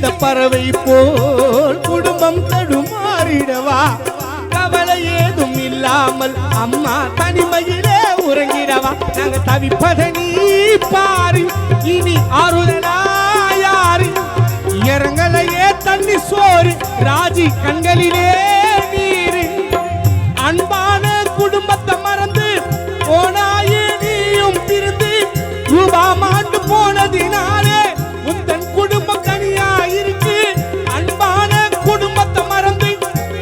இழந்த பறவை போல் குடும்பம் தடுமாறிடவா கவலை ஏதும் இல்லாமல் அம்மா தனிமையிலே உறங்கிடவா நாங்க தவிப்பதை நீ பாரு இனி ஆறுதலாயாரு இறங்கலையே தண்ணி சோறு ராஜி கண்களிலே நீரு அன்பான குடும்பத்தை மறந்து போனாயே நீயும் பிரிந்து ரூபா மாண்டு போனதினாலே உந்தன் குடும்பம் தனியா இருக்கு அன்பான குடும்பத்தை மறந்து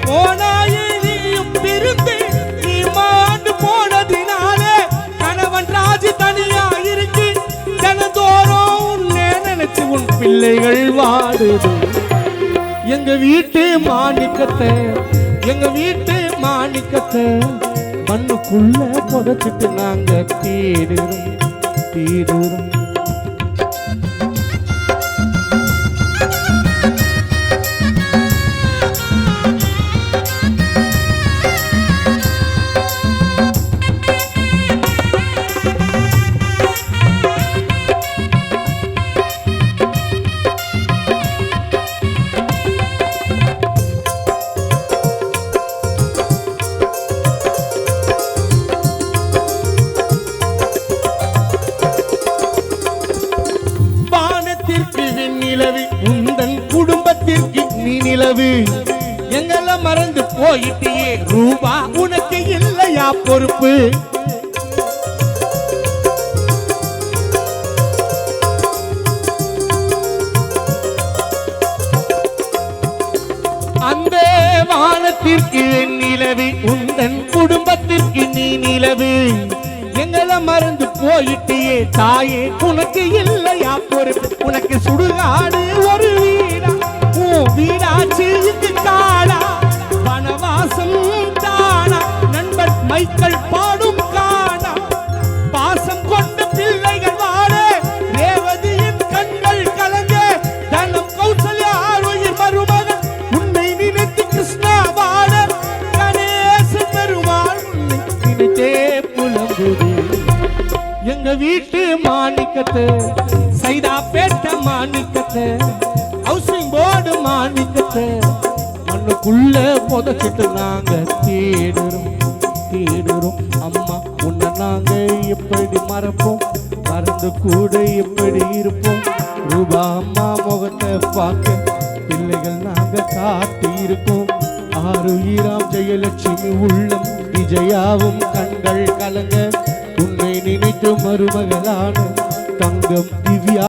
போனாயே நீயும் பிரிந்து நீ மாண்டு போனதினாலே கணவன் ராஜி தனியா இருக்கு தினந்தோறும் உன்னை நினைச்சு உன் பிள்ளைகள் வாடுது எங்க வீட்டு மாணிக்கத்தை எங்க வீட்டு மாணிக்கத்தை மண்ணுக்குள்ள புதைச்சிட்டு நாங்க தேடுறோம் தேடுறோம் உந்தன் குடும்பத்திற்கு நீ நிலவு எங்களை மறந்து போயிட்டே ரூபா உனக்கு இல்லையா பொறுப்பு அந்த வானத்திற்கு நிலவு உந்தன் குடும்பத்திற்கு நீ நிலவு எங்களை மறந்து போயிட்டே தாயே உனக்கு இல்லையா பொறுப்பு உனக்கு சுடுகாடு ஒரு வீடா வீடாச்சு இது காடா வனவாசம் தானா நண்பர் மைக்கள் பாடும் காடா பாசம் கொண்ட பிள்ளைகள் வாழ ரேவதியின் கண்கள் கலங்க தனம் கௌசல்யா உயிர் மருமகன் உன்னை நினைத்து கிருஷ்ணா வாழ கணேச பெருமாள் உன்னை நினைத்தே புலம்புது எங்க வீட்டு மாணிக்கத்தை சைதா பேட்ட மாணிக்கத்தை ஹவுசிங் போர்டு மாணிக்கத்தை மண்ணுக்குள்ள புதைச்சிட்டு நாங்க தேடுறோம் தேடுறோம் அம்மா உன்னை நாங்க எப்படி மறப்போம் மறந்து கூட எப்படி இருப்போம் ரூபா அம்மா முகத்தை பார்க்க பிள்ளைகள் நாங்க காட்டி இருக்கோம் ஆறுயிராம் ஜெயலட்சுமி உள்ளம் விஜயாவும் கண்கள் கலங்க உன்னை நினைத்து மருமகளான தங்கம் திவ்யா